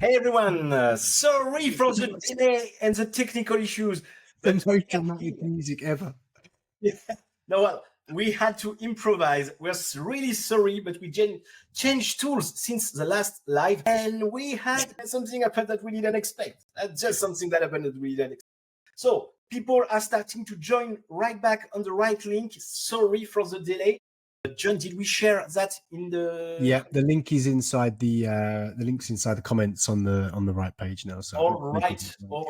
Hey everyone, sorry for the delay and the technical issues. The most dramatic music ever. Yeah. No, well, we had to improvise. We're really sorry, but we changed tools since the last live, and we had something happen that we didn't expect. That's just something that happened that we didn't expect. So people are starting to join right back on the right link. Sorry for the delay. John, did we share that in the? Yeah, the link is inside the link's inside the comments on the right page now. So all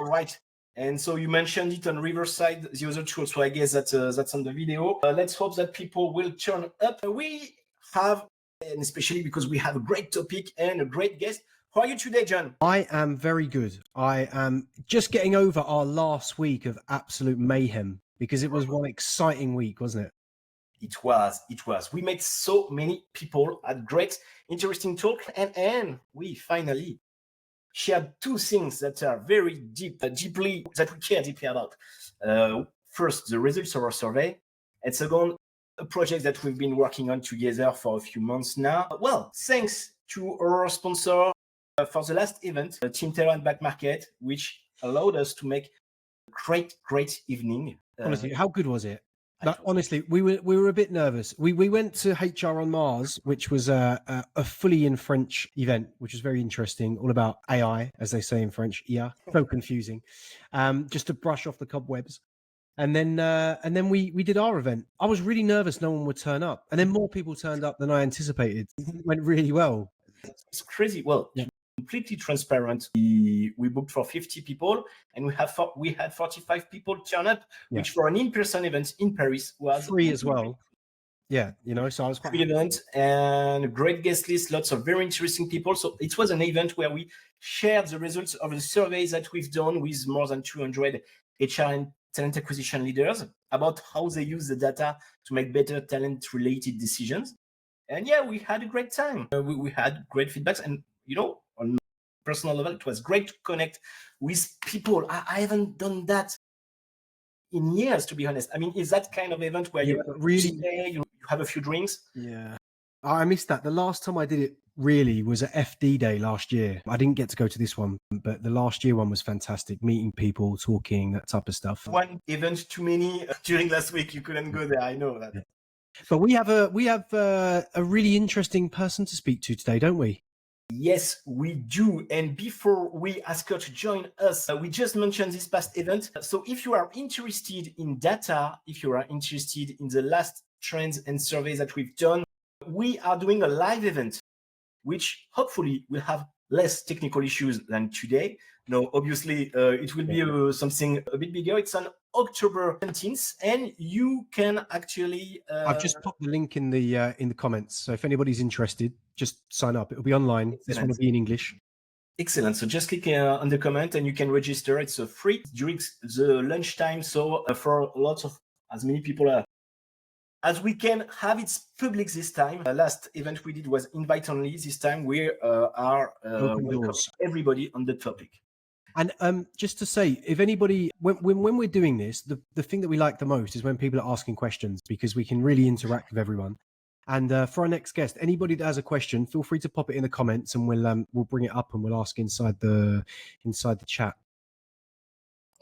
right. And so you mentioned it on Riverside, the other tool. So I guess that's on the video. Let's hope that people will turn up. We have, and especially because we have a great topic and a great guest. How are you today, John? I am very good. I am just getting over our last week of absolute mayhem because it was one exciting week, wasn't it? It was. We met so many people, had great, interesting talk, and we finally shared two things that are very deeply that we care deeply about. First, the results of our survey, and second, a project that we've been working on together for a few months now. Well, thanks to our sponsor for the last event, Team Taylor and Back Market, which allowed us to make a great evening. Honestly, how good was it? Like, honestly, we were a bit nervous. We went to HR on Mars, which was a fully in French event, which was very interesting, all about AI, as they say in French. Yeah, so confusing. Just to brush off the cobwebs, and then we did our event. I was really nervous no one would turn up, and then more people turned up than I anticipated. It went really well. It's crazy. Well, yeah. Completely transparent. We booked for 50 people, and we had 45 people turn up, which for an in-person event in Paris was free as well. Yeah, so I was quite free event and a great guest list, lots of very interesting people. So it was an event where we shared the results of the surveys that we've done with more than 200 HR and talent acquisition leaders about how they use the data to make better talent-related decisions. And yeah, we had a great time. We had great feedbacks, and on personal level, it was great to connect with people. I haven't done that in years, to be honest. I mean, is that kind of event where you really you have a few drinks? Yeah, I missed that. The last time I did it really was at FD Day last year. I didn't get to go to this one, but the last year one was fantastic. Meeting people, talking, that type of stuff. One event too many during last week. You couldn't go there. I know that. Yeah. But we have a really interesting person to speak to today, don't we? Yes, we do. And before we ask her to join us, we just mentioned this past event. So if you are interested in data, if you are interested in the last trends and surveys that we've done, we are doing a live event, which hopefully will have less technical issues than today. No, obviously, it will be something a bit bigger. It's on October 17th, and you can actually... I've just popped the link in the comments. So if anybody's interested, just sign up. It'll be online. Excellent. This one will be in English. Excellent. So just click on the comment and you can register. It's free during the lunchtime. So for lots of, as many people as we can have, it's public this time. The last event we did was invite only. This time we are welcoming everybody on the topic. And just to say, if anybody, when we're doing this, the thing that we like the most is when people are asking questions, because we can really interact with everyone. And for our next guest, anybody that has a question, feel free to pop it in the comments, and we'll bring it up and we'll ask inside the chat.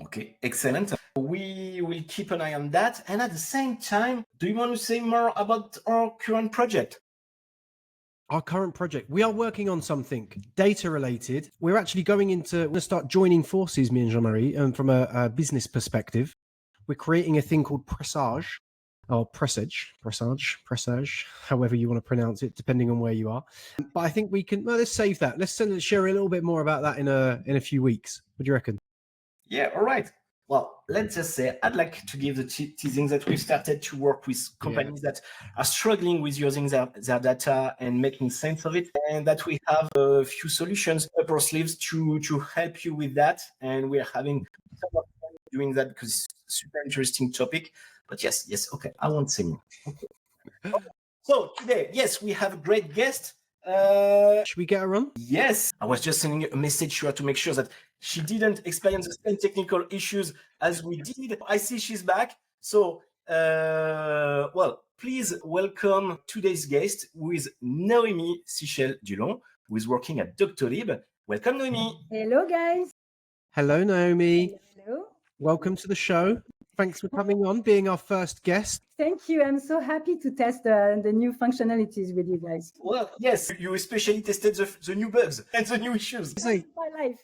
Okay, excellent. We will keep an eye on that. And at the same time, do you want to say more about our current project? Our current project, we are working on something data related. We're actually going to start joining forces, me and Jean-Marie, from a business perspective. We're creating a thing called Presage, or Presage, however you want to pronounce it, depending on where you are. But I think we can, let's save that. Let's share a little bit more about that in a few weeks. What do you reckon? Yeah, all right. Well, let's just say I'd like to give the teasing that we've started to work with companies that are struggling with using their data and making sense of it, and that we have a few solutions up our sleeves to help you with that. And we're having some of fun doing that because it's a super interesting topic. But yes, okay, I won't say more. Okay. So today, yes, we have a great guest. Should we get her on? Yes, I was just sending a message to her to make sure that she didn't experience the same technical issues as we did. I see she's back. So, well, please welcome today's guest, who is Noémie Cichel-Dulon, who is working at Doctolib. Welcome, Noémie. Hello, guys. Hello, Naomi. Hello. Welcome to the show. Thanks for coming on, being our first guest. Thank you. I'm so happy to test the new functionalities with you guys. Well, yes, you especially tested the new bugs and the new issues. Say, My life.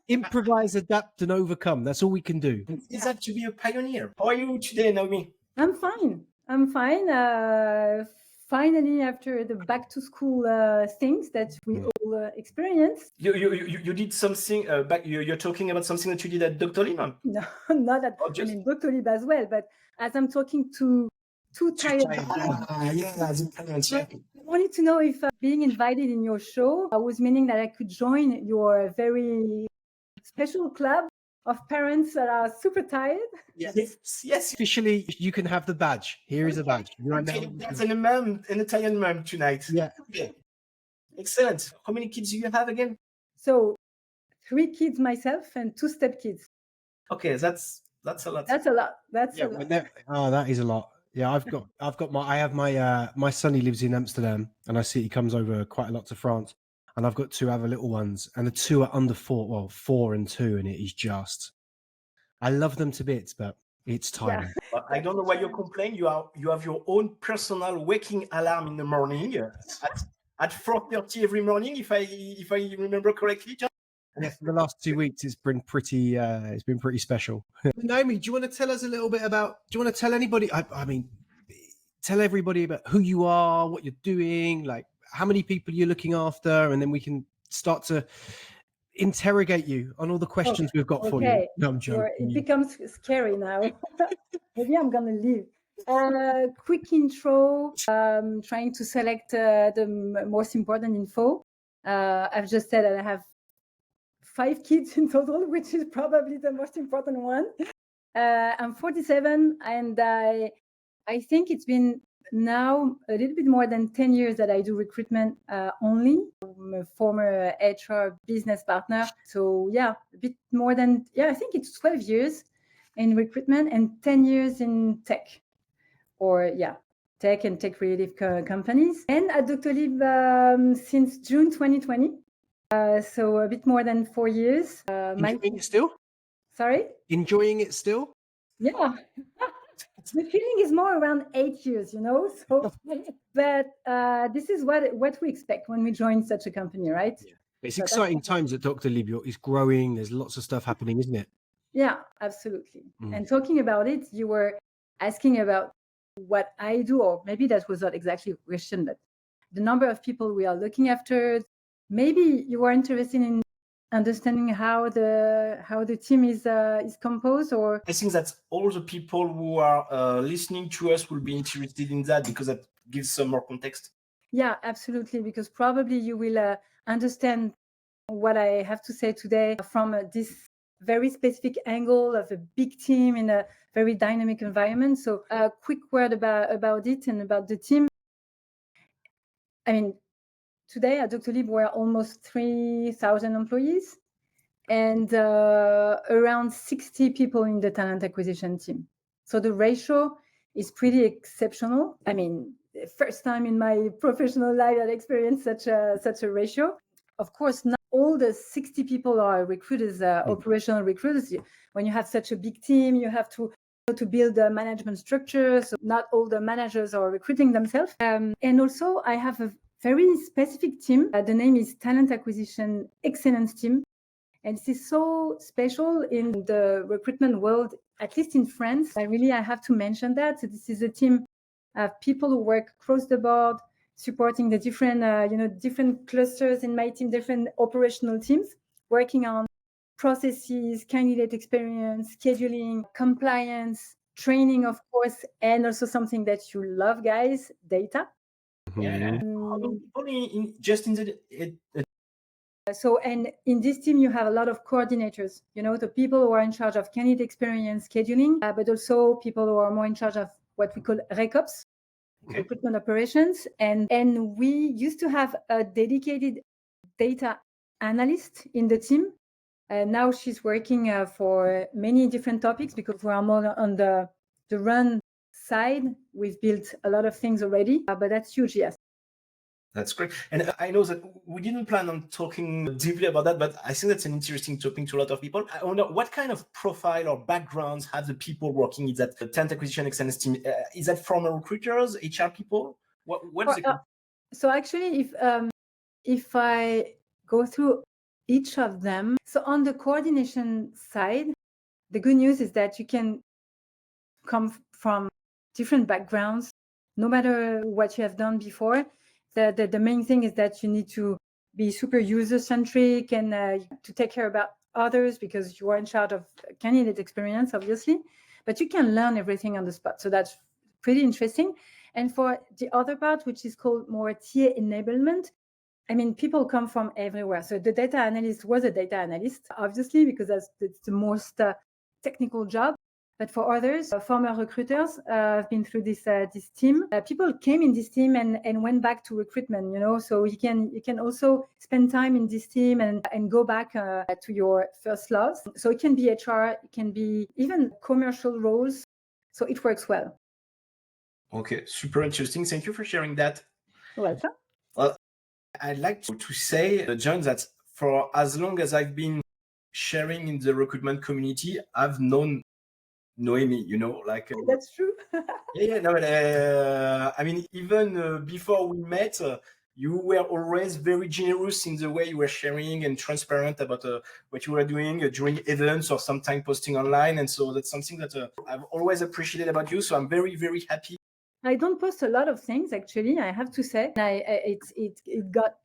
improvise, adapt, and overcome. That's all we can do. Is that to be a pioneer? How are you today, Noémie? I'm fine. I'm fine. Finally, after the back to school things that we all experienced. You did something back. You're talking about something that you did at Doctolib? No, not that. Or just- I mean, Doctolib as well. But as I'm talking to two tired, I wanted to know if being invited in your show was meaning that I could join your very special club of parents that are super tired. Yes. Officially, you can have the badge. Here is a badge. Right now. That's an Italian mom tonight. Yeah. Okay. Excellent. How many kids do you have again? So 3 kids myself and 2 stepkids. Okay, that's a lot. That's a lot. That's Yeah, a lot. oh, that is a lot. Yeah, I have my son, he lives in Amsterdam, and I see he comes over quite a lot to France, and I've got 2 other little ones, and the 2 are under 4, well, 4 and 2, and it is just, I love them to bits, but it's tiring. But I don't know why you complain. You have your own personal waking alarm in the morning at 4:30 every morning, if I remember correctly. John? Yeah, for the last 2 weeks, it's been pretty special. Naomi, do you want to tell us a little bit about? Do you want to tell anybody? I mean, tell everybody about who you are, what you're doing, like how many people you're looking after, and then we can start to interrogate you on all the questions we've got for you. No, I'm joking. It becomes scary now. Maybe I'm gonna leave. Quick intro. Trying to select the most important info. I've just said that I have 5 kids in total, which is probably the most important one. I'm 47, and I think it's been now a little bit more than 10 years that I do recruitment only. I'm a former HR business partner. So yeah, a bit more than, I think it's 12 years in recruitment and 10 years in tech, tech and tech related companies. And at Doctolib since June 2020. So a bit more than 4 years. Enjoying it still? Sorry? Enjoying it still? Yeah. The feeling is more around 8 years, So, but this is what we expect when we join such a company, right? Yeah. It's exciting times at Doctolib. It's growing. There's lots of stuff happening, isn't it? Yeah, absolutely. And talking about it, you were asking about what I do, or maybe that was not exactly a question, but the number of people we are looking after. Maybe you are interested in understanding how the team is composed, or I think that all the people who are listening to us will be interested in that, because that gives some more context. Yeah, absolutely, because probably you will understand what I have to say today from this very specific angle of a big team in a very dynamic environment. So a quick word about it and about the team. I mean, today at Doctolib, we're almost 3,000 employees and around 60 people in the talent acquisition team. So the ratio is pretty exceptional. I mean, first time in my professional life I've experienced such a ratio. Of course, not all the 60 people are recruiters, operational recruiters. When you have such a big team, you have to build a management structure. So not all the managers are recruiting themselves. And also I have a very specific team. The name is Talent Acquisition Excellence Team. And this is so special in the recruitment world, at least in France. I have to mention that. So this is a team of people who work across the board, supporting the different clusters in my team, different operational teams, working on processes, candidate experience, scheduling, compliance, training, of course, and also something that you love, guys, data. Yeah. So, and in this team, you have a lot of coordinators, the people who are in charge of candidate experience scheduling, but also people who are more in charge of what we call RecOps, recruitment operations. And we used to have a dedicated data analyst in the team. Now she's working for many different topics because we are more on the run side. We've built a lot of things already, but that's huge, yes. That's great. And I know that we didn't plan on talking deeply about that, but I think that's an interesting topic to a lot of people. I wonder what kind of profile or backgrounds have the people working in that talent acquisition excellence team? Is that from recruiters, HR people? What is it? So actually, if I go through each of them, so on the coordination side, the good news is that you can come from different backgrounds, no matter what you have done before. The main thing is that you need to be super user-centric and to take care about others because you are in charge of candidate experience, obviously, but you can learn everything on the spot. So that's pretty interesting. And for the other part, which is called more TA enablement, I mean, people come from everywhere. So the data analyst was a data analyst, obviously, because that's the most technical job. But for others, former recruiters have been through this team. People came in this team and went back to recruitment, you know. So you can also spend time in this team and go back to your first loves. So it can be HR, it can be even commercial roles. So it works well. Okay, super interesting. Thank you for sharing that. Welcome. Well, I'd like to say, John, that for as long as I've been sharing in the recruitment community, I've known Noémie, you know, like that's true. I mean, even before we met, you were always very generous in the way you were sharing and transparent about what you were doing during events or sometime posting online, and so that's something that I've always appreciated about you. So I'm very, very happy. I don't post a lot of things, actually, I have to say. It got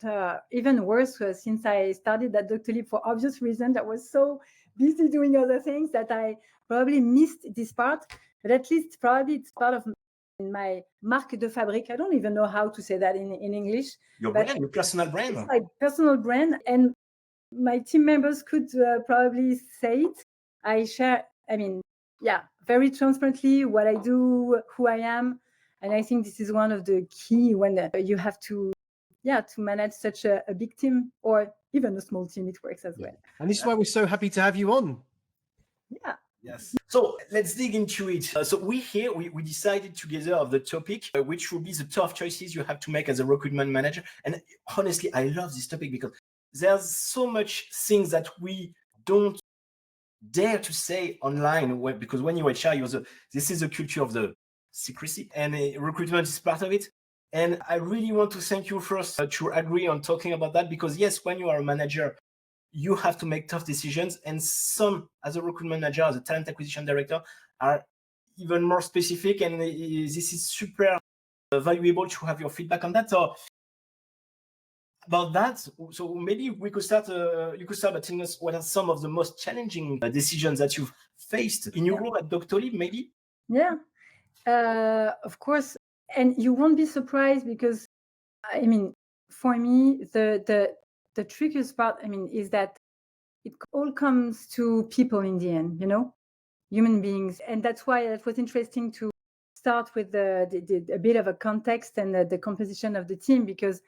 even worse since I started at Doctolib for obvious reasons. I was so busy doing other things that I probably missed this part. But at least probably it's part of my marque de fabrique. I don't even know how to say that in English. Your brand, your personal brand. It's my personal brand. And my team members could probably say it. I share, very transparently what I do, who I am. And I think this is one of the key when you have to manage such a big team or even a small team, it works as well. And this is why we're so happy to have you on. Yeah. Yes. So let's dig into it. So we decided together of the topic, which will be the tough choices you have to make as a recruitment manager. And honestly, I love this topic because there's so much things that we don't dare to say online, because when you're HR, this is a culture of the secrecy, and recruitment is part of it. And I really want to thank you first to agree on talking about that, because yes, when you are a manager, you have to make tough decisions, and some, as a recruitment manager, as a talent acquisition director, are even more specific, and this is super valuable to have your feedback on that. So about that, so maybe we could start. You could start by telling us what are some of the most challenging decisions that you've faced in your role at Doctolib, maybe. Yeah, of course, and you won't be surprised because, I mean, for me, the trickiest part, is that it all comes to people in the end, you know, human beings, and that's why it was interesting to start with a bit of a context and the composition of the team, because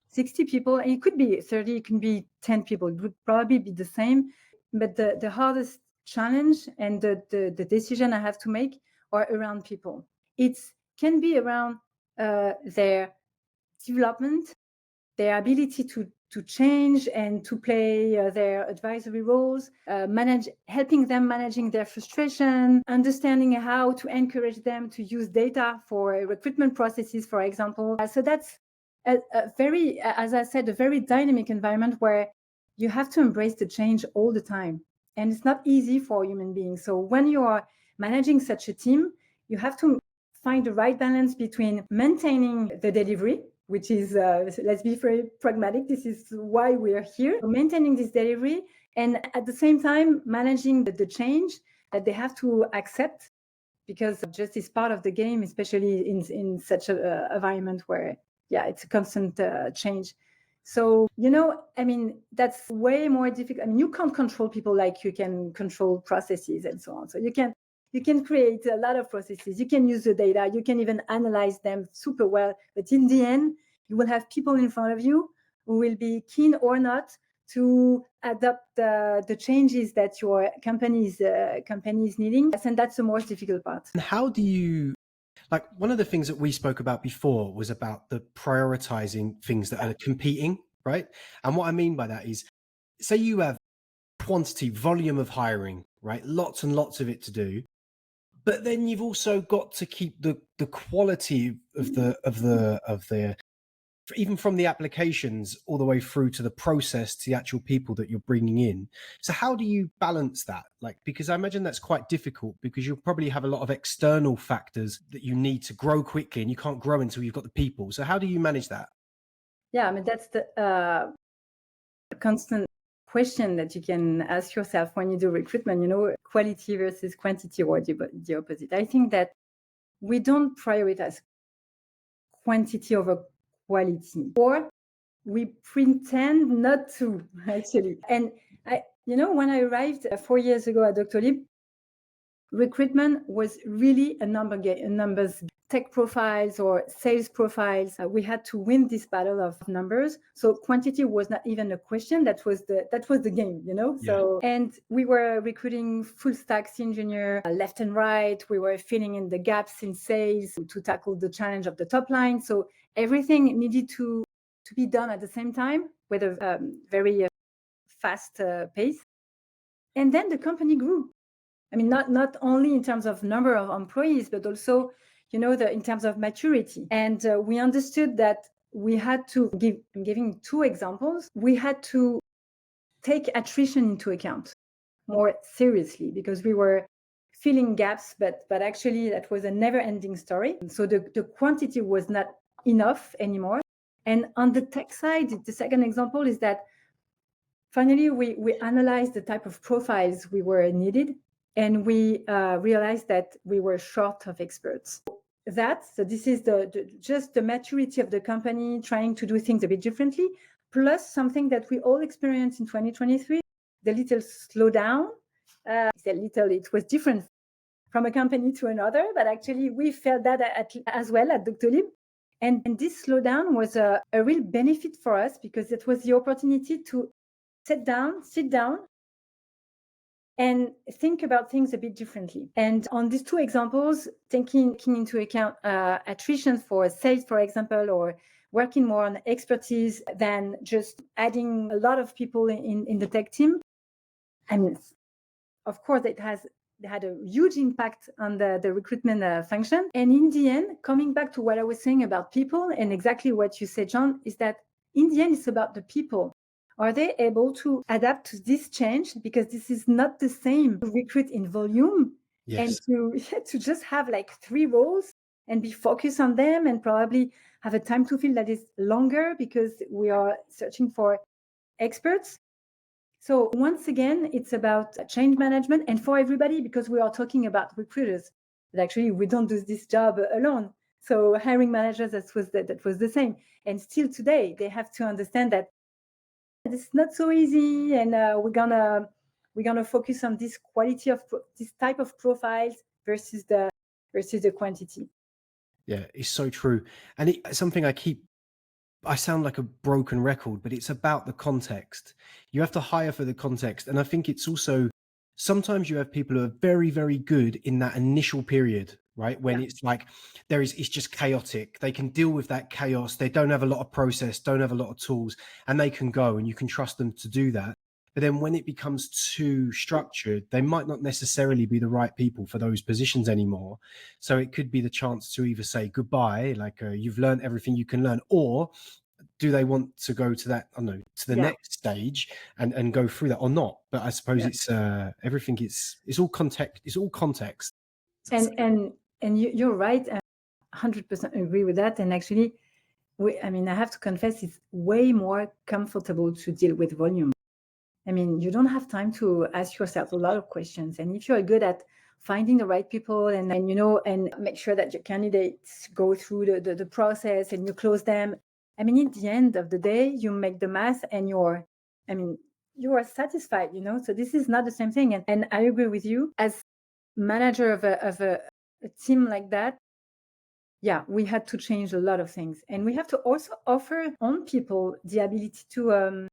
60 people, and it could be 30, it can be 10 people, it would probably be the same. But the hardest challenge and the decision I have to make are around people. It can be around their development, their ability to change and to play their advisory roles, helping them managing their frustration, understanding how to encourage them to use data for recruitment processes, for example. So that's a very, as I said, a very dynamic environment where you have to embrace the change all the time. And it's not easy for human beings. So when you are managing such a team, you have to find the right balance between maintaining the delivery, which is, let's be very pragmatic, this is why we are here, maintaining this delivery, and at the same time, managing the change that they have to accept, because just is part of the game, especially in such an environment where, it's a constant change. So, that's way more difficult. You can't control people like you can control processes and so on. So you can create a lot of processes. You can use the data. You can even analyze them super well. But in the end, you will have people in front of you who will be keen or not to adapt the changes that your company is needing. And that's the most difficult part. And how do you like one of the things that we spoke about before was about the prioritizing things that are competing, right? And what I mean by that is, say you have quantity, volume of hiring, right? Lots and lots of it to do. But then you've also got to keep the quality of the even from the applications all the way through to the process to the actual people that you're bringing in. So how do you balance that? Like, because I imagine that's quite difficult because you'll probably have a lot of external factors that you need to grow quickly, and you can't grow until you've got the people. So how do you manage that? Yeah, I mean, that's the constant question that you can ask yourself when you do recruitment, quality versus quantity, or the opposite. I think that we don't prioritize quantity over quality, or we pretend not to, actually. And when I arrived 4 years ago at Doctolib, recruitment was really a numbers tech profiles or sales profiles. We had to win this battle of numbers. So quantity was not even a question. That was the game, Yeah. So, and we were recruiting full stack engineer left and right. We were filling in the gaps in sales to tackle the challenge of the top line. So everything needed to be done at the same time with a very fast pace. And then the company grew. I mean, not only in terms of number of employees, but also, in terms of maturity. And we understood that we had to I'm giving 2 examples. We had to take attrition into account more seriously because we were filling gaps, but actually that was a never-ending story. So the quantity was not enough anymore. And on the tech side, the second example is that finally we analyzed the type of profiles we were needed, and we realized that we were short of experts. So this is just the maturity of the company trying to do things a bit differently, plus something that we all experienced in 2023, the little slowdown. It was different from a company to another, but actually we felt that as well at Doctolib. And this slowdown was a real benefit for us because it was the opportunity to sit down, and think about things a bit differently. And on these 2 examples, taking into account attrition for sales, for example, or working more on expertise than just adding a lot of people in the tech team. And of course, it had a huge impact on the recruitment function. And in the end, coming back to what I was saying about people and exactly what you said, John, is that in the end, it's about the people. Are they able to adapt to this change? Because this is not the same to recruit in volume. Yes. And to just have like 3 roles and be focused on them and probably have a time to fill that is longer because we are searching for experts. So once again, it's about change management and for everybody, because we are talking about recruiters, but actually we don't do this job alone. So hiring managers, that was the same. And still today, they have to understand that it's not so easy, and we're gonna focus on this quality of this type of profiles versus the quantity. Yeah, it's so true. And it's something I sound like a broken record, but it's about the context. You have to hire for the context. And I think it's also, sometimes you have people who are very, very good in that initial period, right? When it's like, it's just chaotic. They can deal with that chaos. They don't have a lot of process, don't have a lot of tools, and they can go and you can trust them to do that. But then when it becomes too structured, they might not necessarily be the right people for those positions anymore. So it could be the chance to either say goodbye, like you've learned everything you can learn, or do they want to go to that, I don't know, to the next stage and go through that or not? But I suppose it's everything. It's all context. It's all context. And you're right. 100% agree with that. And actually, I have to confess, it's way more comfortable to deal with volume. I mean, you don't have time to ask yourself a lot of questions. And if you're good at finding the right people and make sure that your candidates go through the process and you close them, at the end of the day, you make the math and you are satisfied, So this is not the same thing. And I agree with you. As manager of a team like that, we had to change a lot of things. And we have to also offer on people the ability to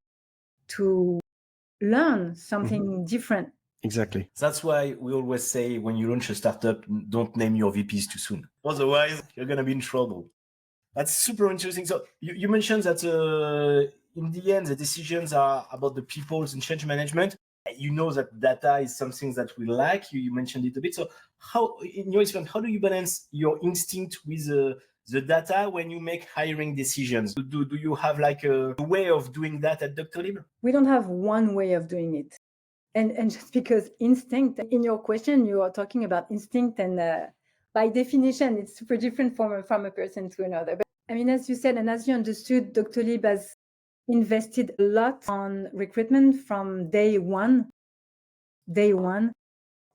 learn something different Exactly. That's why we always say when you launch a startup, don't name your VPs too soon. Otherwise, you're going to be in trouble. That's super interesting. So you mentioned that in the end, the decisions are about the people's and change management. You know that data is something that we like. You mentioned it a bit. So how, in your experience, how do you balance your instinct with the data when you make hiring decisions? Do you have like a way of doing that at Doctolib? We don't have one way of doing it. And just because instinct, in your question, you are talking about instinct, and by definition, it's super different from a person to another. But I mean, as you said, and as you understood, Doctolib has invested a lot on recruitment from day one.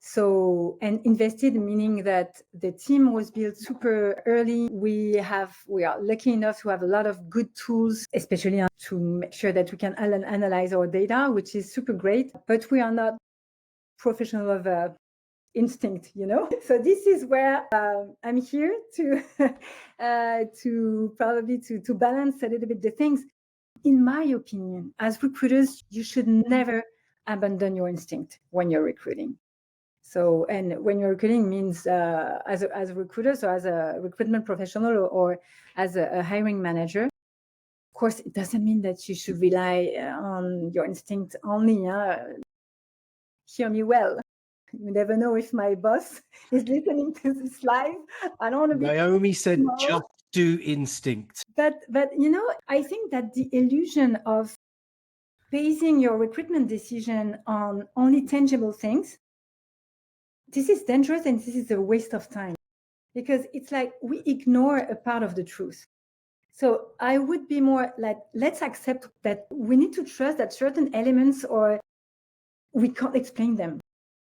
So, and invested meaning that the team was built super early. We are lucky enough to have a lot of good tools, especially to make sure that we can analyze our data, which is super great. But we are not professional of instinct, you know. So this is where I'm here to to balance a little bit the things. In my opinion, as recruiters, you should never abandon your instinct when you're recruiting. So, and when you're recruiting means as a recruiter, so as a recruitment professional or as a hiring manager. Of course, it doesn't mean that you should rely on your instinct only. Hear me well. You never know if my boss is listening to this live. I don't want to be. Naomi said, just do instinct. But you know, I think that the illusion of basing your recruitment decision on only tangible things, this is dangerous and this is a waste of time, because it's like we ignore a part of the truth. So I would be more like, let's accept that we need to trust that certain elements, or we can't explain them.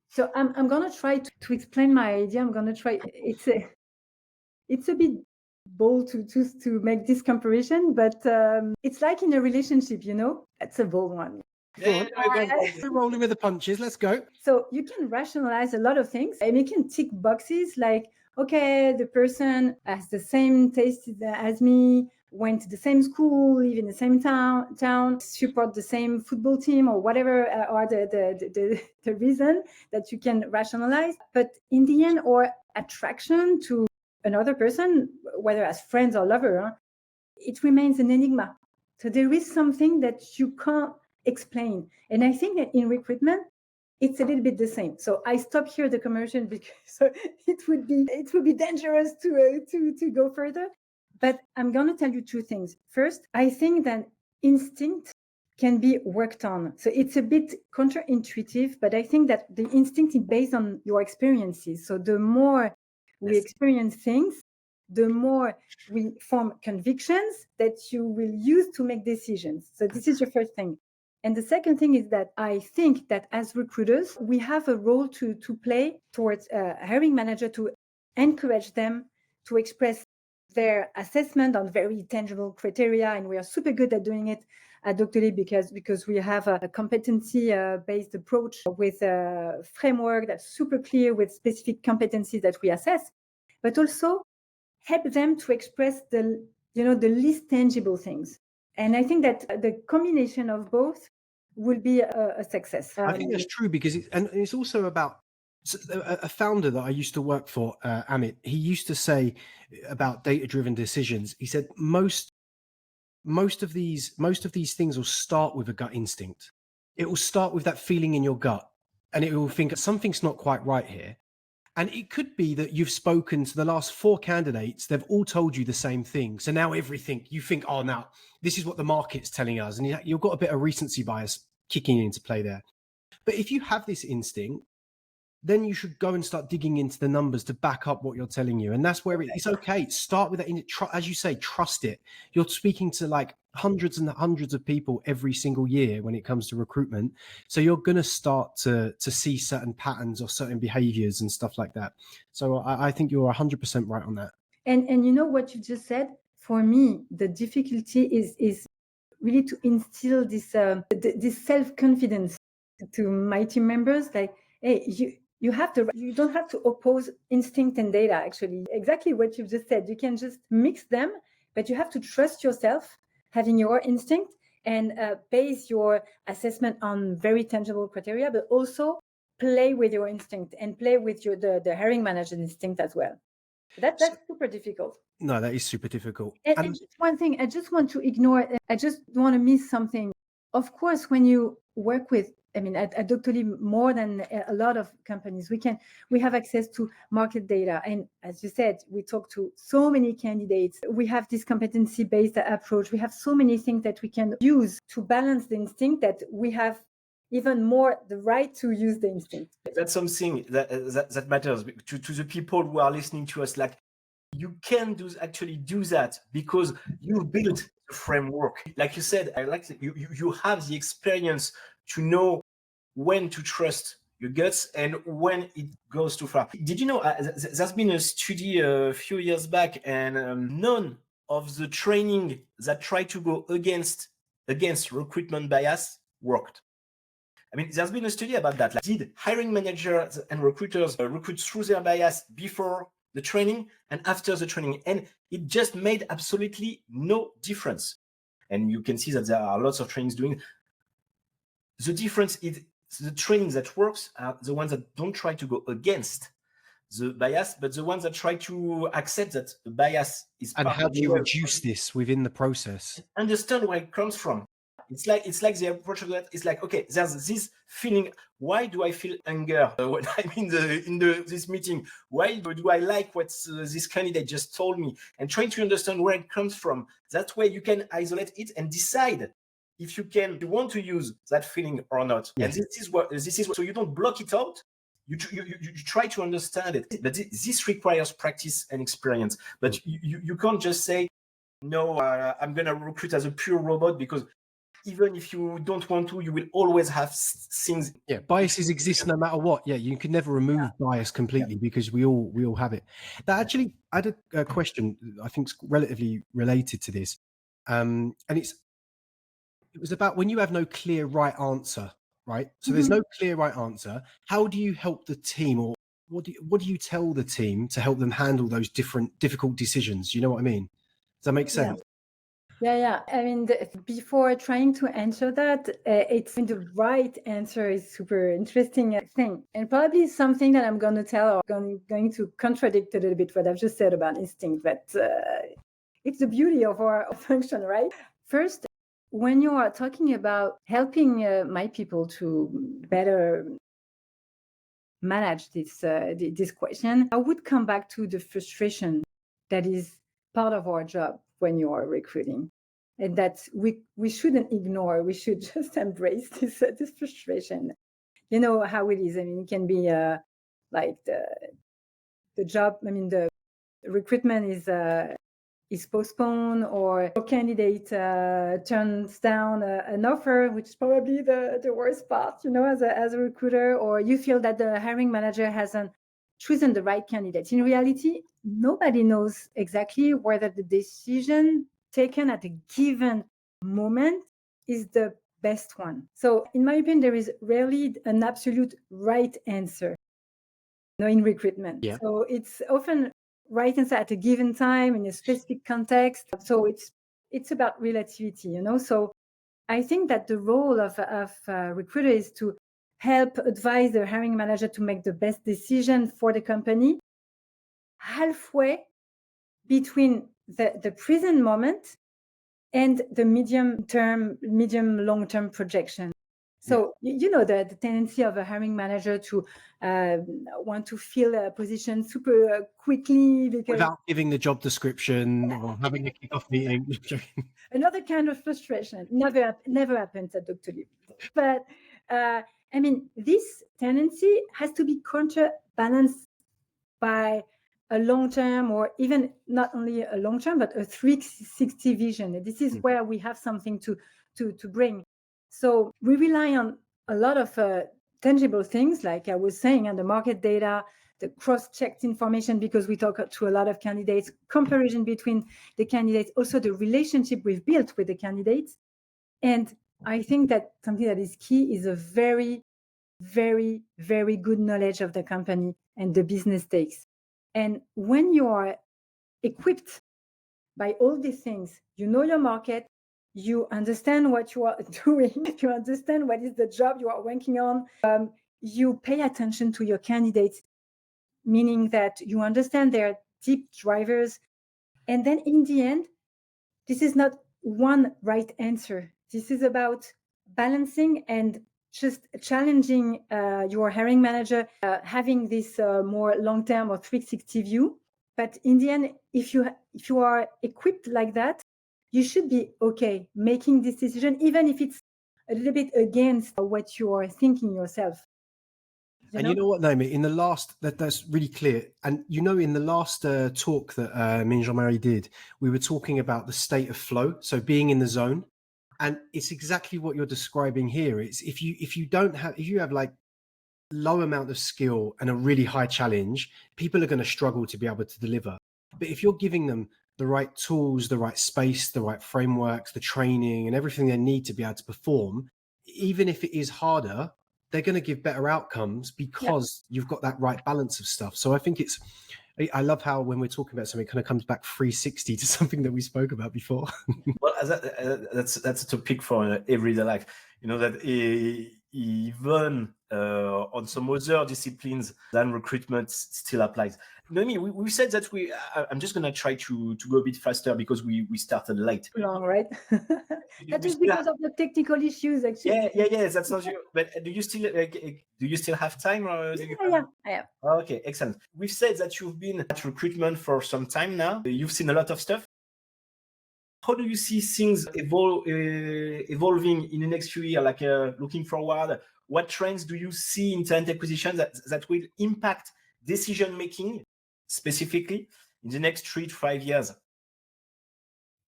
So I'm going to try to explain my idea. I'm going to try. It's a bit bold to make this comparison, but it's like in a relationship, you know, that's a bold one. We're rolling with the punches. Let's go. So you can rationalize a lot of things, and you can tick boxes like, okay, the person has the same taste as me, went to the same school, live in the same town, support the same football team, or whatever, or the reason that you can rationalize. But in the end, or attraction to another person, whether as friends or lover, it remains an enigma. So there is something that you can't explain. And I think that in recruitment, it's a little bit the same. So I stop here the commercial because it would be dangerous to go further. But I'm going to tell you two things. First, I think that instinct can be worked on. So it's a bit counterintuitive, but I think that the instinct is based on your experiences. So the more we experience things, the more we form convictions that you will use to make decisions. So this is your first thing. And the second thing is that I think that as recruiters, we have a role to play towards a hiring manager, to encourage them to express their assessment on very tangible criteria. And we are super good at doing it at Doctolib because we have a competency-based approach with a framework that's super clear with specific competencies that we assess, but also help them to express the least tangible things. And I think that the combination of both will be a success. I think that's true, because it's also about a founder that I used to work for, Amit. He used to say about data-driven decisions. He said most of these things will start with a gut instinct. It will start with that feeling in your gut, and it will think something's not quite right here. And it could be that you've spoken to the last 4 candidates. They've all told you the same thing. So now everything you think, oh, now this is what the market's telling us. And you've got a bit of recency bias kicking into play there. But if you have this instinct, then you should go and start digging into the numbers to back up what you're telling you. And that's where it's okay. Start with that. As you say, trust it. You're speaking to like hundreds and hundreds of people every single year when it comes to recruitment. So you're going to start to see certain patterns or certain behaviors and stuff like that. So I think you're 100% right on that. And you know what you just said? For me, the difficulty is really to instill this self-confidence to my team members. Like, hey, you don't have to oppose instinct and data, actually. Exactly what you've just said. You can just mix them, but you have to trust yourself, having your instinct, and base your assessment on very tangible criteria, but also play with your instinct and play with the hiring manager's instinct as well. That's super difficult. No, that is super difficult. And just one thing, I just want to ignore, I just want to miss something. Of course, when you work with, I mean, at Doctolib, more than a lot of companies, we have access to market data. And as you said, we talk to so many candidates. We have this competency-based approach. We have so many things that we can use to balance the instinct that we have even more the right to use the instinct. That's something that matters to the people who are listening to us. Like, you can actually do that because you built the framework. Like you said, I like that you have the experience to know when to trust your guts and when it goes too far. Did you know there's been a study a few years back, and none of the training that tried to go against recruitment bias worked. I mean, there's been a study about that. Like, did hiring managers and recruiters recruit through their bias before the training and after the training? And it just made absolutely no difference. And you can see that there are lots of trainings doing. The difference is the trainings that works are the ones that don't try to go against the bias, but the ones that try to accept that the bias is. And how do you reduce this within the process? Understand where it comes from. It's like the approach of that. It's like, okay, there's this feeling. Why do I feel anger when I'm in this meeting? Why do I like what this candidate just told me? And trying to understand where it comes from. That way you can isolate it and decide if you want to use that feeling or not. Yes. And this is what, so you don't block it out. You try to understand it. But this requires practice and experience. But you can't just say, no, I'm going to recruit as a pure robot, because even if you don't want to, you will always have things. Yeah, biases exist no matter what. Yeah, you can never remove bias completely because we all have it. That actually, I had a question I think is relatively related to this, and it was about when you have no clear right answer, right? So there's no clear right answer. How do you help the team, or what do you tell the team to help them handle those difficult decisions? You know what I mean? Does that make sense? Yeah. I mean, before trying to answer that, the right answer is super interesting thing, and probably something that I'm going to tell, or going to contradict a little bit what I've just said about instinct. But it's the beauty of our function, right? First, when you are talking about helping my people to better manage this question, I would come back to the frustration that is part of our job when you are recruiting, and that we shouldn't ignore. We should just embrace this frustration. You know how it is. I mean, it can be like the job. I mean, the recruitment is postponed, or a candidate turns down an offer, which is probably the worst part, you know, as a recruiter, or you feel that the hiring manager hasn't chosen the right candidate. In reality, nobody knows exactly whether the decision taken at a given moment is the best one. So in my opinion, there is rarely an absolute right answer, you know, in recruitment. Yeah. So it's often right answer at a given time in a specific context. So it's about relativity, you know. So I think that the role of a recruiter is to help advise the hiring manager to make the best decision for the company, halfway between the present moment and the medium long-term projection. So, you know, the tendency of a hiring manager to want to fill a position super quickly without giving the job description or having a kickoff meeting. Another kind of frustration. Never happens at Doctolib. But I mean, this tendency has to be counterbalanced by a long-term, or even not only a long-term, but a 360 vision. This is where we have something to bring. So we rely on a lot of tangible things, like I was saying, and the market data, the cross-checked information, because we talk to a lot of candidates, comparison between the candidates, also the relationship we've built with the candidates. And I think that something that is key is a very, very, very good knowledge of the company and the business stakes. And when you are equipped by all these things, you know your market, you understand what you are doing, you understand what is the job you are working on, you pay attention to your candidates, meaning that you understand their deep drivers. And then in the end, this is not one right answer. This is about balancing and just challenging your hiring manager, having this more long-term or 360 view. But in the end, if you are equipped like that, you should be okay making this decision, even if it's a little bit against what you are thinking yourself. You know what, Noémie, in the last, that's really clear. And in the last talk that me and Jean-Marie did, we were talking about the state of flow, so being in the zone. And it's exactly what you're describing here. It's if you have like low amount of skill and a really high challenge, people are going to struggle to be able to deliver. But if you're giving them the right tools, the right space, the right frameworks, the training and everything they need to be able to perform, even if it is harder, they're going to give better outcomes because you've got that right balance of stuff. So I think I love how when we're talking about something, it kind of comes back 360 to something that we spoke about before. Well, that's a topic for everyday life. That even on some other disciplines than recruitment still applies. Noémie, we said that I'm just going to try to go a bit faster because we started late. Long, right? That is because of the technical issues, actually. Yeah. That's not you. But do you still have time? Or Yeah, I have. Okay, excellent. We've said that you've been at recruitment for some time now. You've seen a lot of stuff. How do you see things evolving in the next few years? Like looking forward, what trends do you see in talent acquisition that will impact decision making specifically in the next 3 to 5 years?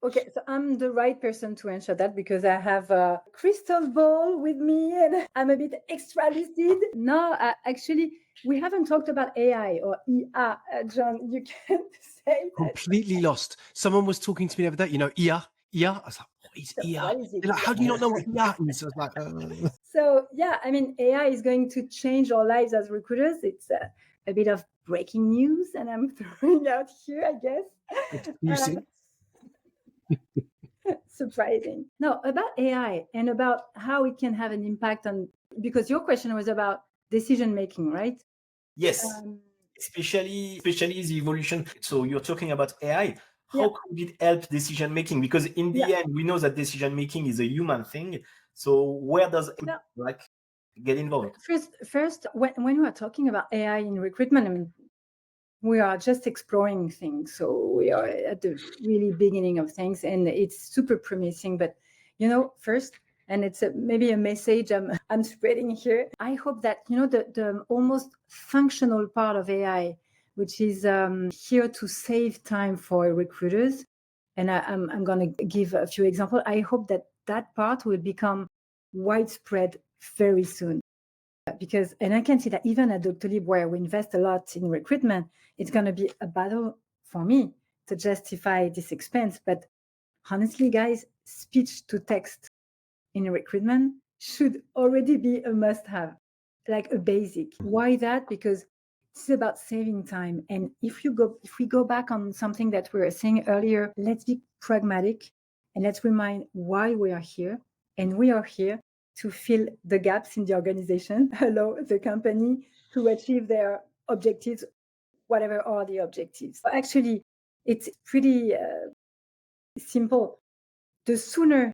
Okay, so I'm the right person to answer that because I have a crystal ball with me and I'm a bit extra lucid. No, actually, we haven't talked about AI or IA, John. You can say that. Completely lost. Someone was talking to me the other day, IA. I was like, what is IA? What is it? They're like, how do you not know what IA is? I was like, So yeah, I mean, AI is going to change our lives as recruiters. It's a bit of breaking news, and I'm throwing out here, I guess. Surprising. No, about AI and about how it can have an impact on, because your question was about decision making, right? Yes, especially the evolution. So you're talking about AI. How could it help decision making? Because in the end, we know that decision making is a human thing. So where does it get involved? First, when we are talking about AI in recruitment, I mean, we are just exploring things. So we are at the really beginning of things and it's super promising. But, first, and it's maybe a message I'm spreading here. I hope that, the almost functional part of AI, which is here to save time for recruiters. And I'm going to give a few examples. I hope that part will become widespread very soon. Because, and I can see that even at Doctolib, where we invest a lot in recruitment, it's going to be a battle for me to justify this expense. But honestly, guys, speech to text in recruitment should already be a must-have, like a basic. Why that? Because it's about saving time. And if we go back on something that we were saying earlier, let's be pragmatic and let's remind why we are here. And we are here to fill the gaps in the organization, allow the company to achieve their objectives, whatever are the objectives. Actually, it's pretty simple. The sooner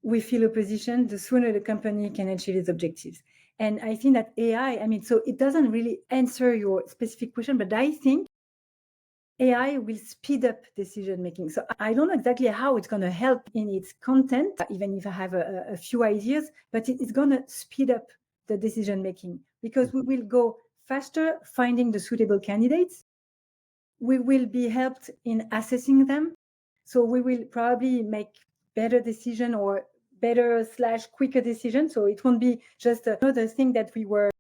we fill a position, the sooner the company can achieve its objectives. And I think that AI, so it doesn't really answer your specific question, but I think AI will speed up decision making. So I don't know exactly how it's going to help in its content, even if I have a few ideas, but it's going to speed up the decision making because we will go faster finding the suitable candidates. We will be helped in assessing them. So we will probably make better decision or better / quicker decision. So it won't be just another thing that we were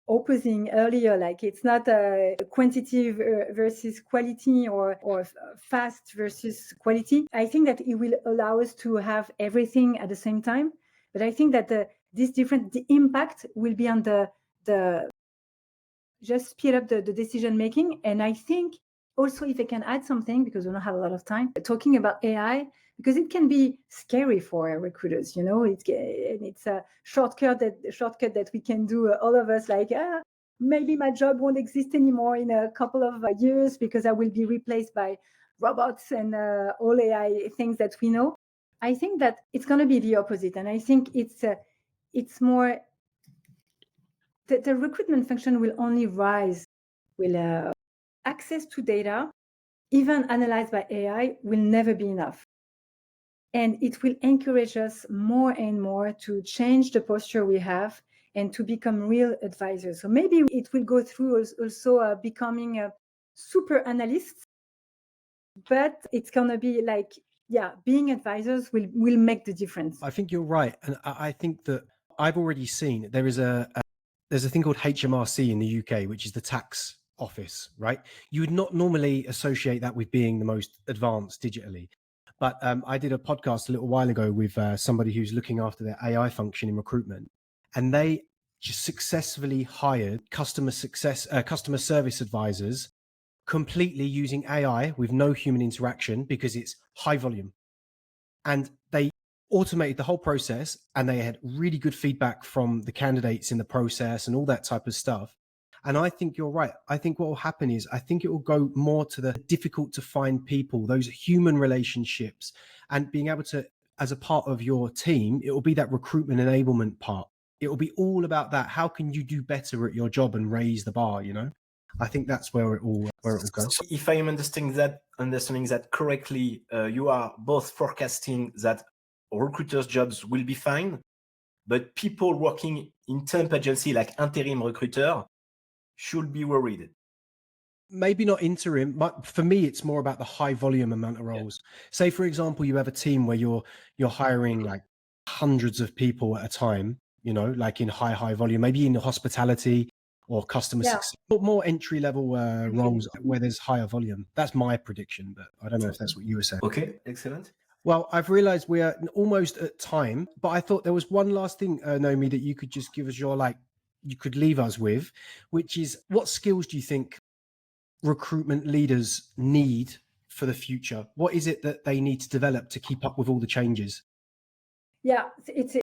opposing earlier, like it's not a quantity versus quality or fast versus quality. I think that it will allow us to have everything at the same time. But I think that the impact will be on the just speed up the decision making. And I think Also, if I can add something, because we don't have a lot of time, talking about AI, because it can be scary for recruiters. It's a shortcut that we can do, all of us, like, maybe my job won't exist anymore in a couple of years because I will be replaced by robots and all AI things that we know. I think that it's going to be the opposite, and I think it's more the recruitment function will only rise, will access to data, even analyzed by AI, will never be enough. And it will encourage us more and more to change the posture we have and to become real advisors. So maybe it will go through also becoming a super analysts, but it's going to be like, being advisors will make the difference. I think you're right. And I think that I've already seen there's a thing called HMRC in the UK, which is the tax office, right? You would not normally associate that with being the most advanced digitally. But I did a podcast a little while ago with somebody who's looking after their AI function in recruitment, and they just successfully hired customer service advisors completely using AI with no human interaction because it's high volume. And they automated the whole process, and they had really good feedback from the candidates in the process and all that type of stuff. And I think you're right. I think what will happen is I think it will go more to the difficult to find people, those human relationships, and being able to, as a part of your team, it will be that recruitment enablement part. It will be all about that. How can you do better at your job and raise the bar, I think that's where it all goes. So if I am understanding that correctly, you are both forecasting that recruiters' jobs will be fine, but people working in temp agency like interim recruiter should be worried. Maybe not interim, but for me, it's more about the high volume amount of roles. Say, for example, you have a team where you're hiring like hundreds of people at a time, like in high volume, maybe in hospitality or customer success, but more entry level roles where there's higher volume. That's my prediction, but I don't know if that's what you were saying. Okay, excellent. Well, I've realized we are almost at time, but I thought there was one last thing, Noémie, that you could just give us you could leave us with, which is what skills do you think recruitment leaders need for the future? What is it that they need to develop to keep up with all the changes? Yeah, it's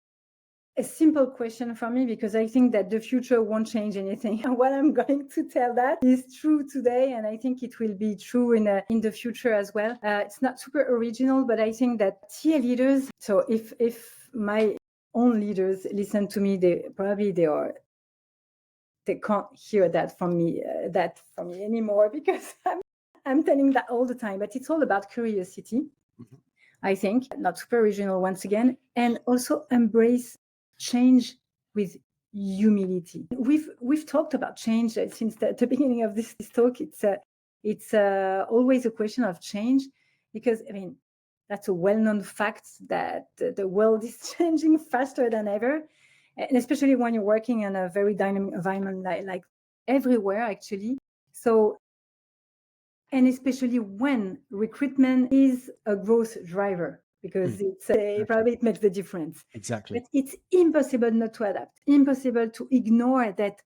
a simple question for me, because I think that the future won't change anything. And what I'm going to tell that is true today, and I think it will be true in the future as well. It's not super original, but I think that TA leaders, so if my own leaders listen to me, they can't hear that from me anymore, because I'm telling that all the time. But it's all about curiosity. Mm-hmm. I think, not super original once again, and also embrace change with humility. We've talked about change since the beginning of this talk. It's always a question of change, because that's a well-known fact that the world is changing faster than ever, and especially when you're working in a very dynamic environment like everywhere actually. So, and especially when recruitment is a growth driver, because it makes the difference. Exactly. But it's impossible not to adapt, impossible to ignore that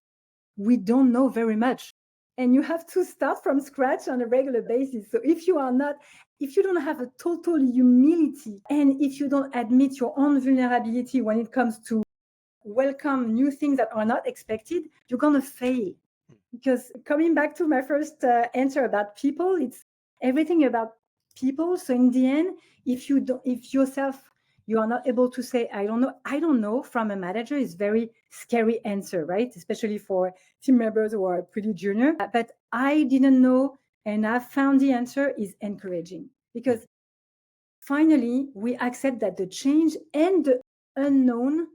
we don't know very much. And you have to start from scratch on a regular basis. So if you don't have a total humility, and if you don't admit your own vulnerability when it comes to welcome new things that are not expected, you're going to fail. Because coming back to my first answer about people, it's everything about people. So in the end, if yourself, you are not able to say, I don't know from a manager, is very scary answer, right? Especially for team members who are pretty junior. But I didn't know, and I found the answer is encouraging, because finally we accept that the change and the unknown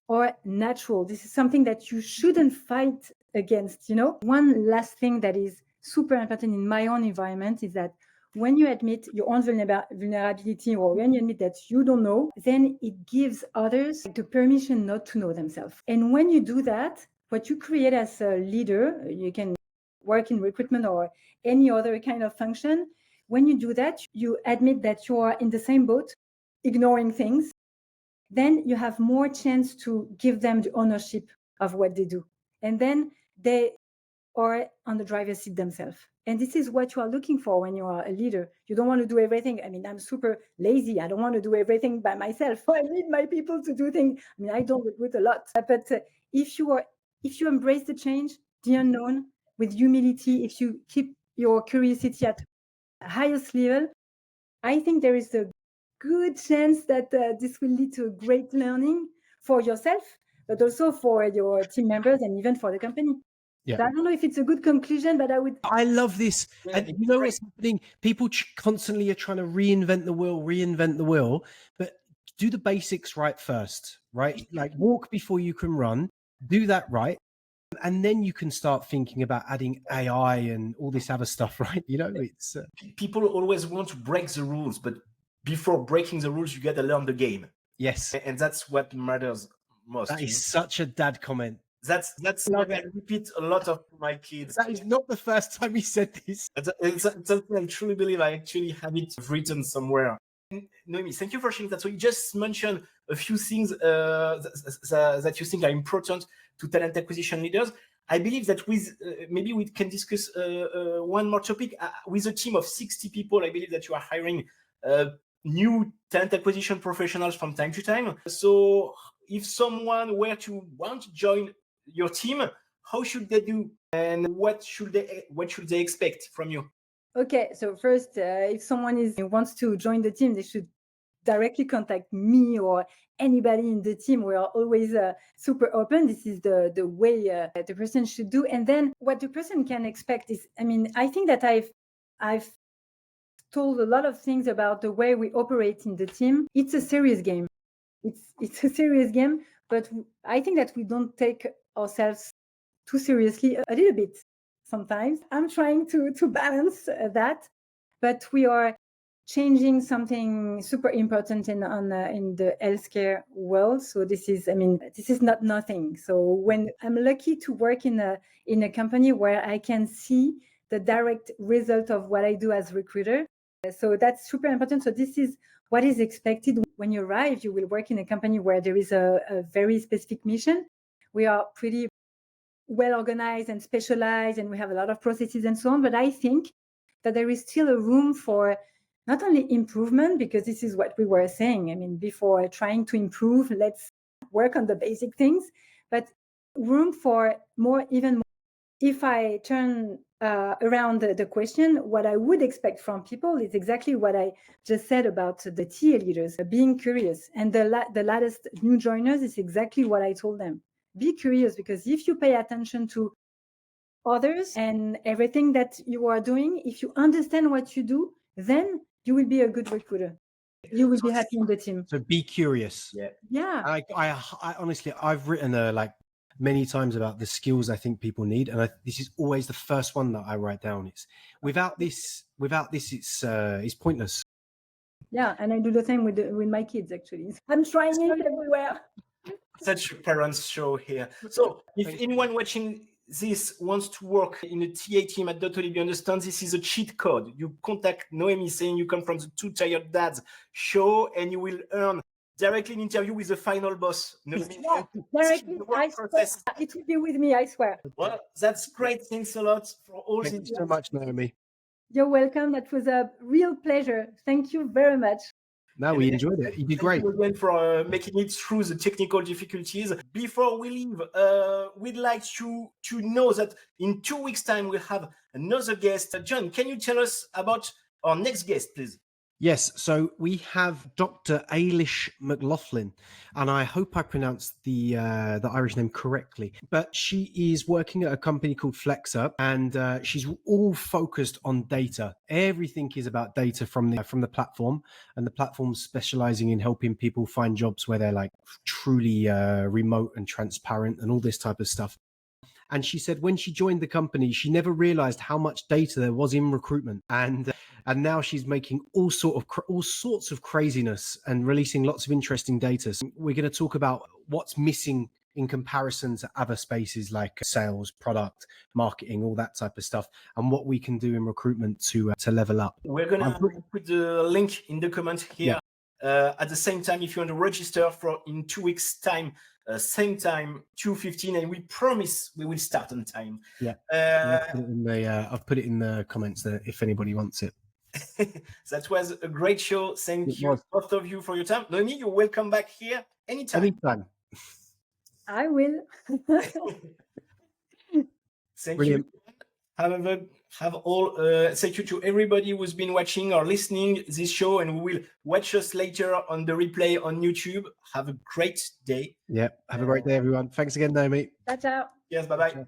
are natural. This is something that you shouldn't fight against. One last thing that is super important in my own environment is that when you admit your own vulnerability, or when you admit that you don't know, then it gives others the permission not to know themselves. And when you do that, what you create as a leader, you can work in recruitment or any other kind of function. When you do that, you admit that you are in the same boat, ignoring things. Then you have more chance to give them the ownership of what they do. And then they or on the driver's seat themselves. And this is what you are looking for when you are a leader. You don't want to do everything. I mean, I'm super lazy. I don't want to do everything by myself. I need my people to do things. I mean, I don't recruit a lot, but if you embrace the change, the unknown, with humility, if you keep your curiosity at highest level, I think there is a good chance that this will lead to great learning for yourself, but also for your team members and even for the company. Yeah. But I don't know if it's a good conclusion, but I love this. Yeah, And you know what's happening? People constantly are trying to reinvent the wheel, but do the basics right first, right? Like walk before you can run, do that right. And then you can start thinking about adding AI and all this other stuff, right? You know, it's people always want to break the rules, but before breaking the rules, you got to learn the game. yes, And that's what matters most. that is such a dad comment. That's what I repeat a lot of my kids. That is not the first time he said this. It's something I truly believe. I actually have it written somewhere. Noémie, thank you for sharing that. So you just mentioned a few things that you think are important to talent acquisition leaders. I believe that with maybe we can discuss one more topic. With a team of 60 people, I believe that you are hiring new talent acquisition professionals from time to time. So if someone were to want to join your team, how should they do, and what should they expect from you? Okay, so first, if someone wants to join the team, they should directly contact me or anybody in the team. We are always super open. This is the way the person should do. And then what the person can expect is, I mean, I think that I've told a lot of things about the way we operate in the team. It's a serious game. It's a serious game, but I think that we don't take ourselves too seriously a little bit sometimes. I'm trying to balance that, but we are changing something super important in the healthcare world. So this is not nothing. So when I'm lucky to work in a company where I can see the direct result of what I do as recruiter, so that's super important. So this is what is expected when you arrive. You will work in a company where there is a very specific mission. We are pretty well organized and specialized, and we have a lot of processes and so on. But I think that there is still a room for not only improvement, because this is what we were saying. I mean, before trying to improve, let's work on the basic things, but room for more, even more. If I turn around the question, what I would expect from people is exactly what I just said about the TA leaders, being curious. And the latest new joiners is exactly what I told them. Be curious, because if you pay attention to others and everything that you are doing, if you understand what you do, then you will be a good recruiter. You will be happy in the team. So be curious. Yeah. I honestly, I've written like many times about the skills I think people need, and this is always the first one that I write down. It's without this, it's pointless. Yeah, and I do the same with my kids. Actually, I'm trying it everywhere. Such a parents show here. So if anyone watching this wants to work in a TA team at Doctolib, you understand this is a cheat code. You contact Noémie saying you come from the Two Tired Dads show, and you will earn directly an interview with the final boss. Noémie, directly, I swear. It will be with me, I swear. Well, that's great. Thanks a lot for all. Thank you so much, Noémie. You're welcome. That was a real pleasure. Thank you very much. No, we enjoyed it. You did great. Thank you again for making it through the technical difficulties. Before we leave, we'd like to know that in 2 weeks' time we'll have another guest. John, can you tell us about our next guest, please? Yes, so we have Dr. Ailish McLaughlin, and I hope I pronounced the Irish name correctly. But she is working at a company called Flexa, and she's all focused on data. Everything is about data from the platform, and the platform's specializing in helping people find jobs where they're like truly remote and transparent and all this type of stuff. And she said when she joined the company, she never realized how much data there was in recruitment. And now she's making all sorts of craziness and releasing lots of interesting data. So we're going to talk about what's missing in comparison to other spaces like sales, product, marketing, all that type of stuff, and what we can do in recruitment to level up. We're going to put the link in the comments here. Yeah. At the same time, if you want to register for in 2 weeks' time same time, 2:15, and we promise we will start on time. Yeah. I've put it in the comments there if anybody wants it. That was a great show. Thank It you, was. both of you, for your time. Noémie, you're welcome back here anytime. Anytime. I will. Thank Brilliant. you. Thank you to everybody who's been watching or listening this show, and who will watch us later on the replay on YouTube. Have a great day. Yeah. Have a great day, everyone. Thanks again, Noémie. Ciao, ciao. Yes, bye-bye.